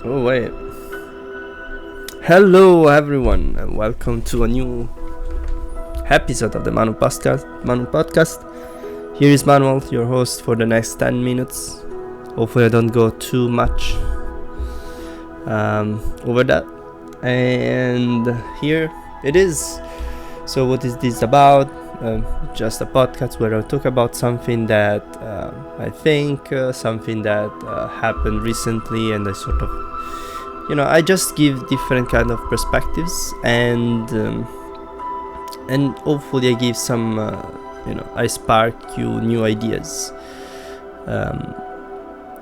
Oh wait. Hello everyone and welcome to a new episode of the Manu podcast. Here is Manuel, your host for the next 10 minutes. Hopefully I don't go too much over that. And here it is. So what is this about? Just a podcast where I talk about something that I think, something that happened recently, and I sort of, I just give different kind of perspectives, and hopefully I give some, I spark you new ideas.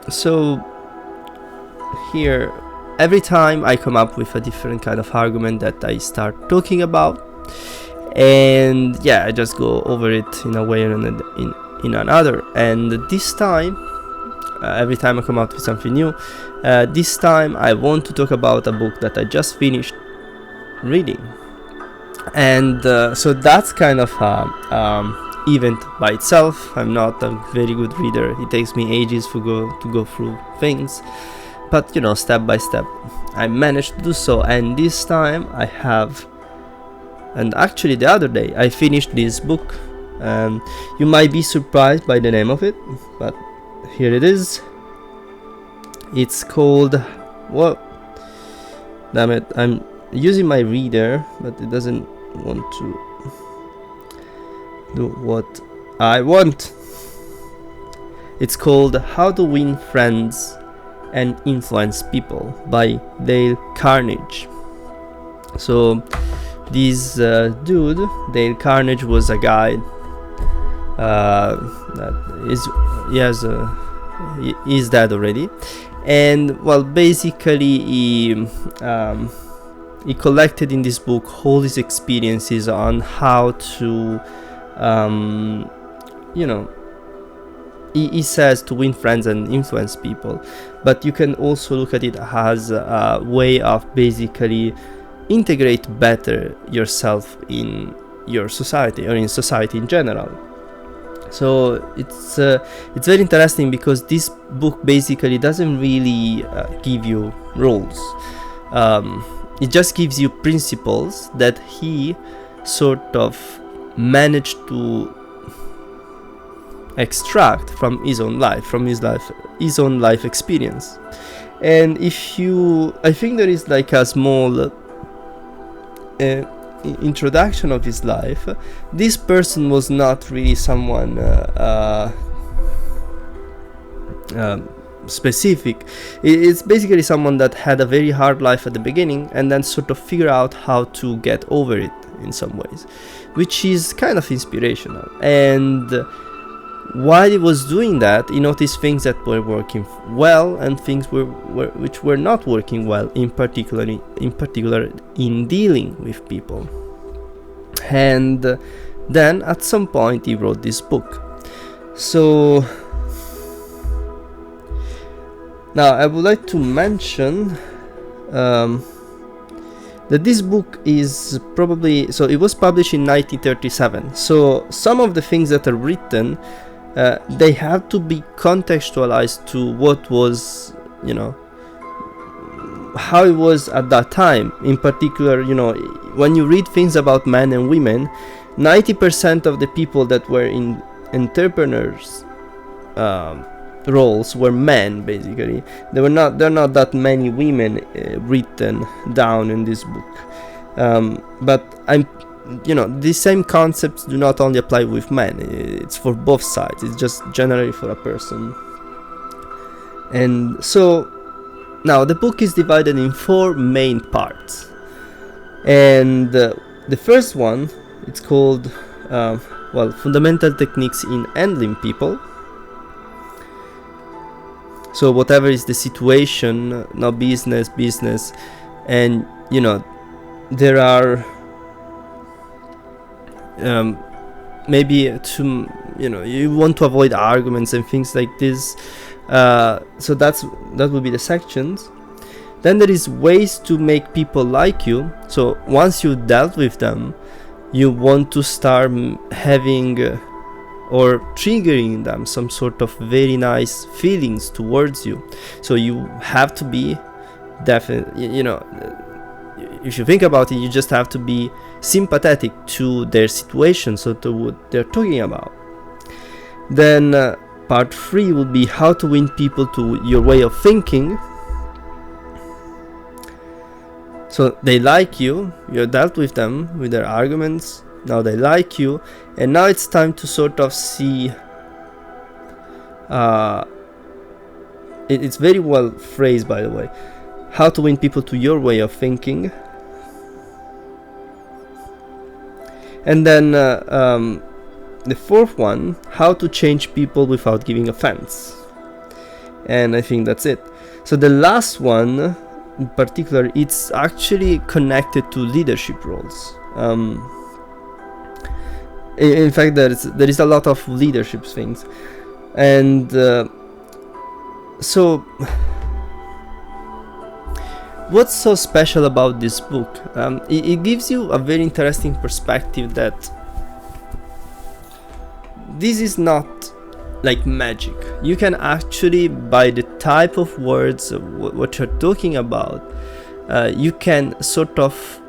So here, every time I come up with a different kind of argument that I start talking about, and I just go over it in a way or in another. And this time, every time I come out with something new, this time I want to talk about a book that I just finished reading, and so that's kind of event by itself. I'm not a very good reader. It takes me ages to go through things, but step by step I managed to do so. And this time I have, and actually the other day I finished this book. You might be surprised by the name of it, but here it is. It's called, well, damn it, I'm using my reader, but it doesn't want to do what I want. It's called How to Win Friends and Influence People by Dale Carnegie. So this dude, Dale Carnegie, was a guy that he's dead already, and well, basically he collected in this book all his experiences on how to he says to win friends and influence people, but you can also look at it as a way of basically integrate better yourself in your society or in society in general. So it's very interesting because this book basically doesn't really give you rules. It just gives you principles that he sort of managed to extract from his own life, his own life experience. And I think there is like a small introduction of his life. This person was not really someone specific. It's basically someone that had a very hard life at the beginning and then sort of figure out how to get over it in some ways, which is kind of inspirational. And while he was doing that, he noticed things that were working well and things which were not working well, in particular in dealing with people. And then at some point he wrote this book. So now I would like to mention that this book is probably, so it was published in 1937. So some of the things that are written, they have to be contextualized to what was, how it was at that time. In particular, when you read things about men and women, 90% of the people that were in entrepreneurs roles were men. Basically, there are not that many women written down in this book. But these same concepts do not only apply with men. It's for both sides. It's just generally for a person. And so now the book is divided in 4 main parts. And the first one, it's called Fundamental Techniques in Handling People. So whatever is the situation, not business, and there are maybe you want to avoid arguments and things like this. So that would be the sections. Then there is ways to make people like you. So once you dealt with them, you want to start having or triggering them some sort of very nice feelings towards you. So you have to be definitely, if you think about it, you just have to be sympathetic to their situation, so to what they're talking about. Then part 3 will be how to win people to your way of thinking. So they like you, you dealt with them, with their arguments, now they like you, and now it's time to sort of see, it's very well phrased, by the way, how to win people to your way of thinking. And then the fourth one, how to change people without giving offense. And I think that's it. So the last one in particular, it's actually connected to leadership roles. In fact, there is a lot of leadership things, and so what's so special about this book? It gives you a very interesting perspective that this is not like magic. You can actually, by the type of words, what you're talking about, you can sort of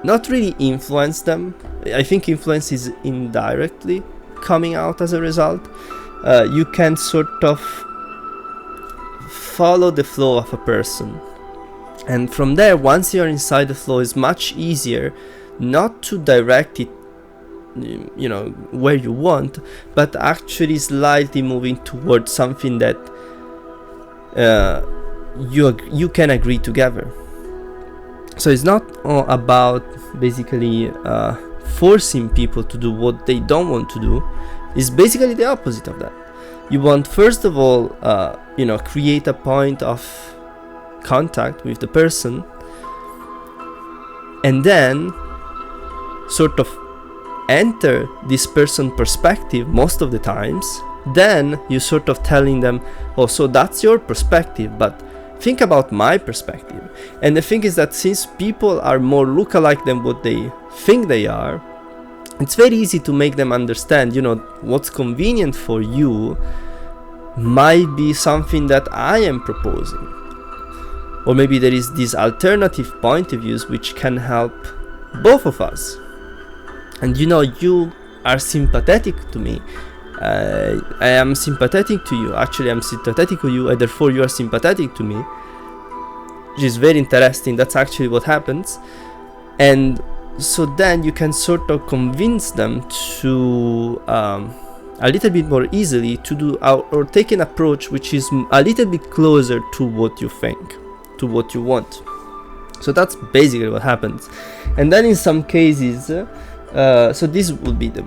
not really influence them. I think influence is indirectly coming out as a result. You can sort of follow the flow of a person, and from there, once you're inside the flow, it's much easier not to direct it where you want, but actually slightly moving towards something that you can agree together. So it's not about basically forcing people to do what they don't want to do. It's basically the opposite of that. You want, first of all, create a point of contact with the person, and then sort of enter this person's perspective most of the times. Then you sort of telling them, oh, so that's your perspective, but think about my perspective. And the thing is that since people are more lookalike than what they think they are, it's very easy to make them understand, what's convenient for you might be something that I am proposing. Or maybe there is this alternative point of views which can help both of us. And you are sympathetic to me. I am sympathetic to you. Actually, I'm sympathetic to you, and therefore you are sympathetic to me. Which is very interesting. That's actually what happens. And so then you can sort of convince them to a little bit more easily to do or take an approach which is a little bit closer to what you think, to what you want. So that's basically what happens. And then in some cases, so this would be the,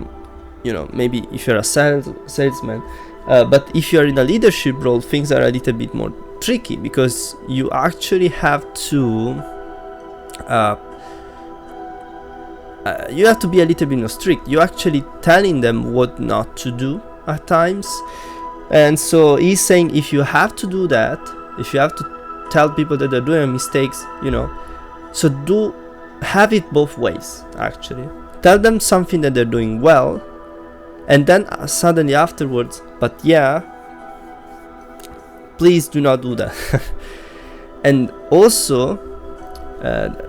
maybe if you're a salesman, but if you're in a leadership role, things are a little bit more tricky, because you actually have to be a little bit more strict. You're actually telling them what not to do at times. And so he's saying, if you have to do that, if you have to tell people that they're doing mistakes, so have it both ways, actually. Tell them something that they're doing well, and then suddenly afterwards, but please do not do that. And also,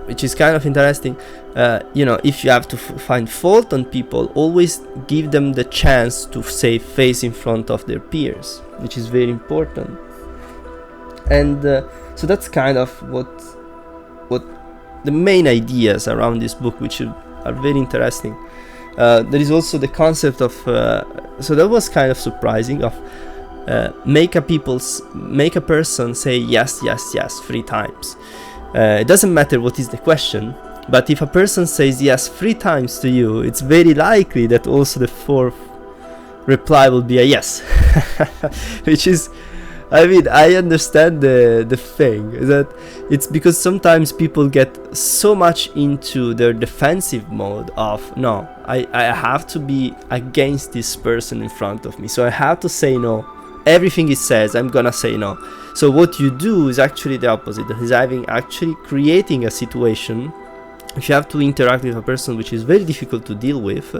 which is kind of interesting, if you have to find fault on people, always give them the chance to say face in front of their peers, which is very important. And so that's kind of what the main ideas around this book, which are very interesting. There is also the concept of so that was kind of surprising, of make a person say yes 3 times. It doesn't matter what is the question, but if a person says yes 3 times to you, it's very likely that also the 4th reply will be a yes. Which is, I understand the thing, that it's because sometimes people get so much into their defensive mode of, no, I have to be against this person in front of me, so I have to say no. Everything he says, I'm gonna say no. So what you do is actually the opposite. Is actually creating a situation. If you have to interact with a person which is very difficult to deal with,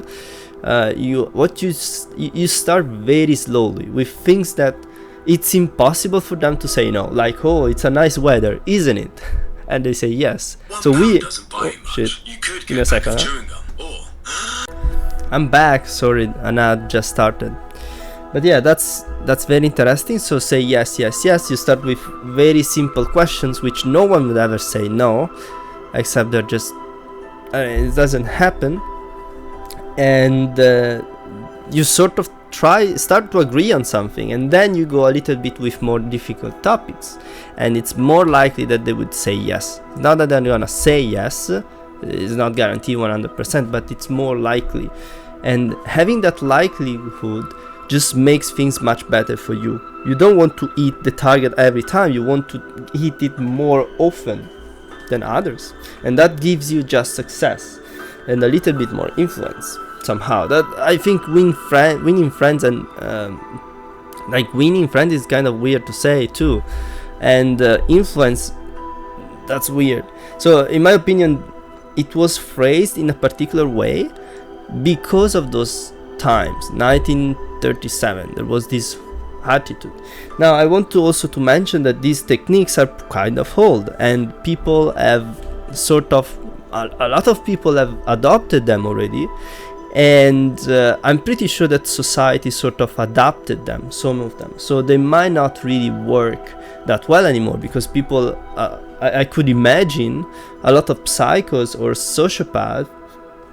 you start very slowly with things that it's impossible for them to say no. Like, oh, it's a nice weather, isn't it? And they say yes. So we... Oh, shit. Give me a second. I'm back, sorry, an ad just started. But yeah, that's very interesting. So say yes, yes, yes. You start with very simple questions which no one would ever say no, except they're just... it doesn't happen. And you sort of start to agree on something, and then you go a little bit with more difficult topics, and it's more likely that they would say yes. Not that they're gonna say yes, it's not guaranteed 100%, but it's more likely. And having that likelihood just makes things much better for you. You don't want to eat the target every time, you want to eat it more often than others, and that gives you just success and a little bit more influence somehow. That I think winning friends and like winning friends is kind of weird to say too, and influence, that's weird. So in my opinion, it was phrased in a particular way because of those times. 1937, there was this attitude. Now I want to also to mention that these techniques are kind of old, and people have sort of a lot of people have adopted them already, and I'm pretty sure that society sort of adapted them, some of them, so they might not really work that well anymore, because people I could imagine a lot of psychos or sociopath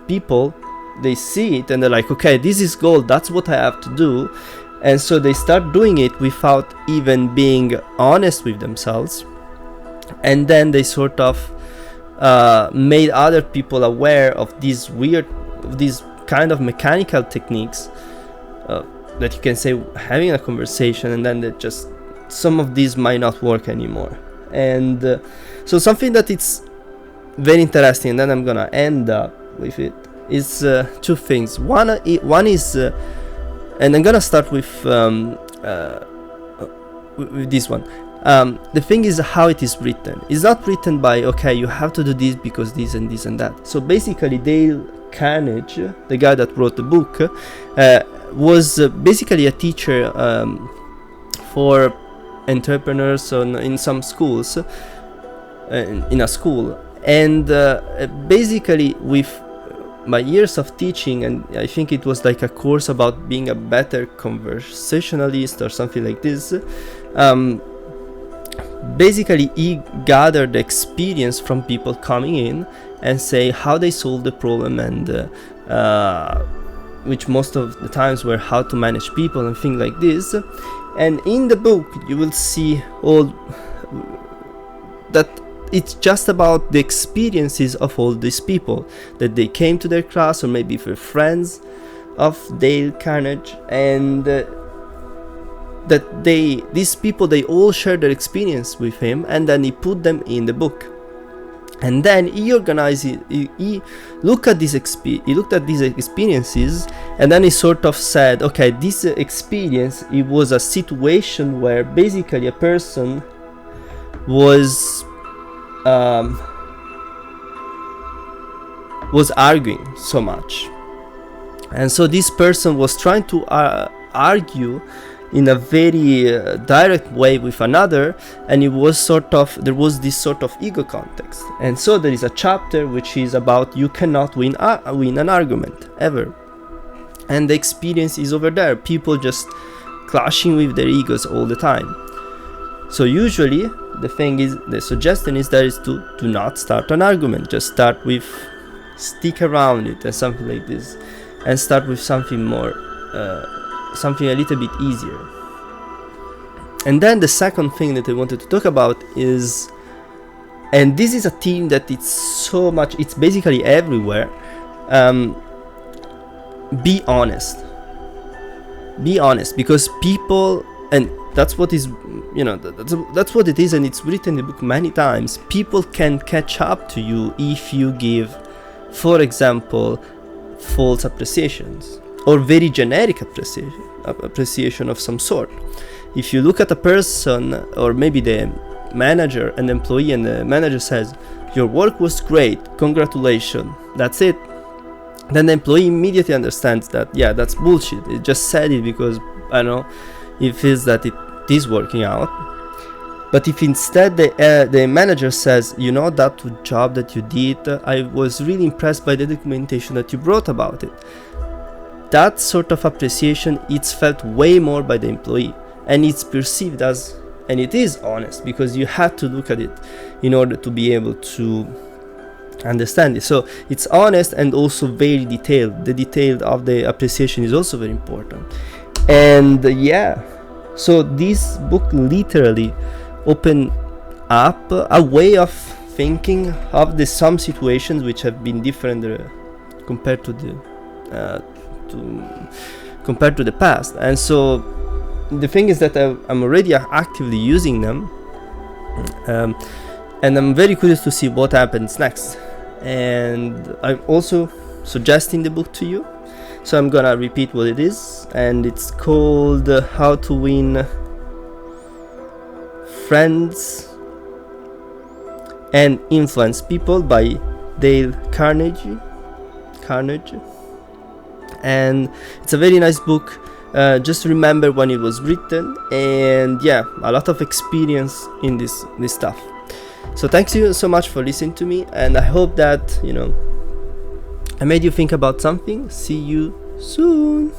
people, they see it and they're like, okay, this is gold, that's what I have to do, and so they start doing it without even being honest with themselves, and then they sort of made other people aware of these kind of mechanical techniques that you can say having a conversation, and then that just some of these might not work anymore. And so something that it's very interesting, and then I'm gonna end up with it, is two things. One is and I'm gonna start with this one. The thing is how it is written. It's not written by, okay, you have to do this because this and this and that. So basically Dale Carnegie, the guy that wrote the book, was basically a teacher for entrepreneurs in some schools, in a school, and basically with my years of teaching, and I think it was like a course about being a better conversationalist or something like this, basically he gathered the experience from people coming in and say how they solved the problem, and which most of the times were how to manage people and things like this. And in the book you will see all that it's just about the experiences of all these people, that they came to their class or maybe were friends of Dale Carnegie, and that these people, they all shared their experience with him, and then he put them in the book. And then he organized it, he looked at these experiences, and then he sort of said, okay, this experience, it was a situation where basically a person was arguing so much, and so this person was trying to argue in a very direct way with another, and it was there was this sort of ego context. And so there is a chapter which is about you cannot win an argument ever, and the experience is over there, people just clashing with their egos all the time. So usually the suggestion is to do not start an argument, just start with stick around it and something like this, and start with something more something a little bit easier. And then the second thing that I wanted to talk about is, and this is a theme that it's basically everywhere, be honest, because people, and that's what is, that's what it is, and it's written in the book many times, people can catch up to you if you give, for example, false appreciations or very generic appreciation of some sort. If you look at a person, or maybe the manager and the employee, and the manager says, your work was great, congratulations, that's it, then the employee immediately understands that, yeah, that's bullshit, it just said it because, I don't know, it feels that it is working out. But if instead the manager says, you know, that job that you did, I was really impressed by the documentation that you brought about it, that sort of appreciation, it's felt way more by the employee, and it's perceived as, and it is honest, because you had to look at it in order to be able to understand it. So it's honest and also very detailed. The detail of the appreciation is also very important. And yeah, so this book literally opened up a way of thinking of some situations which have been different compared to the past. And so the thing is that I'm already actively using them, and I'm very curious to see what happens next. And I'm also suggesting the book to you, so I'm gonna repeat what it is, and it's called How to Win Friends and Influence People by Dale Carnegie. And it's a very nice book. Just remember when it was written, and yeah, a lot of experience in this stuff. So thanks you so much for listening to me, and I hope that, you know, I made you think about something. See you soon.